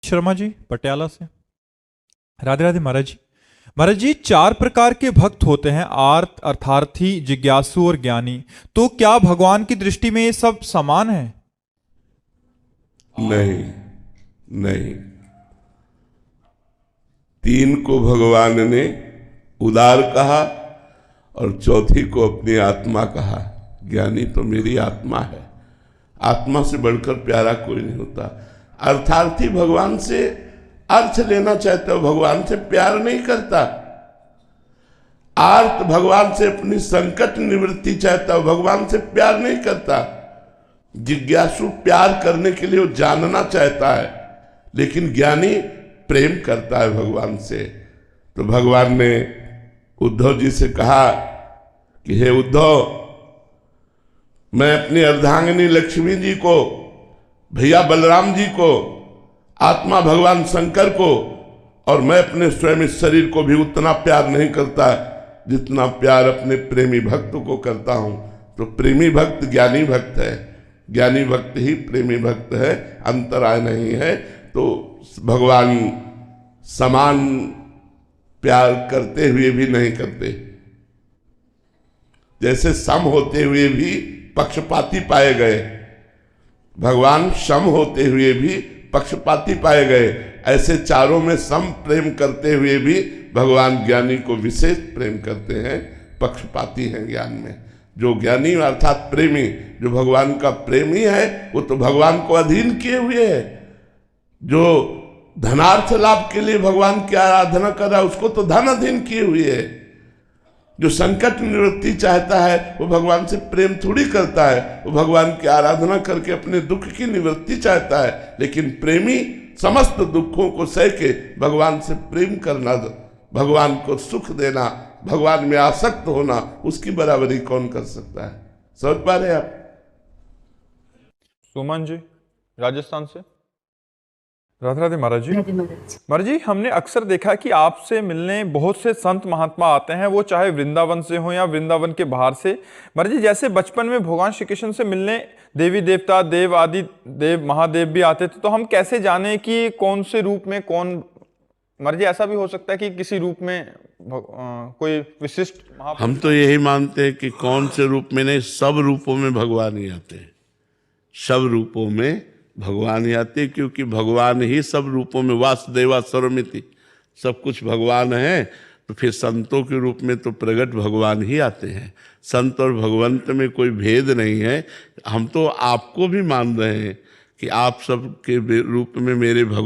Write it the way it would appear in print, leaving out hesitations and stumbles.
शर्मा जी पटियाला से। राधे राधे महाराज जी। महाराज जी, 4 प्रकार के भक्त होते हैं, आर्त, अर्थार्थी, जिज्ञासु और ज्ञानी। तो क्या भगवान की दृष्टि में ये सब समान है? नहीं, नहीं। 3 को भगवान ने उदार कहा और चौथी को अपनी आत्मा कहा। ज्ञानी तो मेरी आत्मा है, आत्मा से बढ़कर प्यारा कोई नहीं होता। अर्थार्थी भगवान से अर्थ लेना चाहता है, भगवान से प्यार नहीं करता। आर्त भगवान से अपनी संकट निवृत्ति चाहता है, भगवान से प्यार नहीं करता। जिज्ञासु प्यार करने के लिए वो जानना चाहता है, लेकिन ज्ञानी प्रेम करता है भगवान से। तो भगवान ने उद्धव जी से कहा कि हे उद्धव, मैं अपनी अर्धांगिनी लक्ष्मी जी को, भैया बलराम जी को, आत्मा भगवान शंकर को, और मैं अपने स्वयं इस शरीर को भी उतना प्यार नहीं करता जितना प्यार अपने प्रेमी भक्त को करता हूं। तो प्रेमी भक्त ज्ञानी भक्त है, ज्ञानी भक्त ही प्रेमी भक्त है, अंतराय नहीं है। तो भगवान समान प्यार करते हुए भी नहीं करते, जैसे सम होते हुए भी पक्षपाती पाए गए, भगवान सम होते हुए भी पक्षपाती पाए गए। ऐसे चारों में सम प्रेम करते हुए भी भगवान ज्ञानी को विशेष प्रेम करते हैं, पक्षपाती हैं ज्ञान में। जो ज्ञानी अर्थात प्रेमी, जो भगवान का प्रेमी है, वो तो भगवान को अधीन किए हुए है। जो धनार्थ लाभ के लिए भगवान की आराधना कर रहा है, उसको तो धन अधीन किए हुए है। जो संकट निवृत्ति चाहता है, वो भगवान से प्रेम थोड़ी करता है, वो भगवान की आराधना करके अपने दुख की निवृत्ति चाहता है। लेकिन प्रेमी समस्त दुखों को सह के भगवान से प्रेम करना, भगवान को सुख देना, भगवान में आसक्त होना, उसकी बराबरी कौन कर सकता है? समझ पा रहे आप? सुमन जी राजस्थान से। राधे राधे महाराज जी। महाराज जी, हमने अक्सर देखा कि आपसे मिलने बहुत से संत महात्मा आते हैं, वो चाहे वृंदावन से हो या वृंदावन के बाहर से। महाराज जी, जैसे बचपन में भगवान श्री कृष्ण से मिलने देवी देवता, देव आदि देव महादेव भी आते थे, तो हम कैसे जाने कि कौन से रूप में कौन? महाराज जी, ऐसा भी हो सकता है कि किसी रूप में कोई विशिष्ट हम तो यही मानते हैं कि कौन से रूप में नहीं, सब रूपों में भगवान ही आते हैं, सब रूपों में भगवान ही आते, क्योंकि भगवान ही सब रूपों में, वासुदेवा सर्वमिति, सब कुछ भगवान है। तो फिर संतों के रूप में तो प्रगट भगवान ही आते हैं। संत और भगवंत में कोई भेद नहीं है। हम तो आपको भी मान रहे हैं कि आप सब के रूप में मेरे भगवान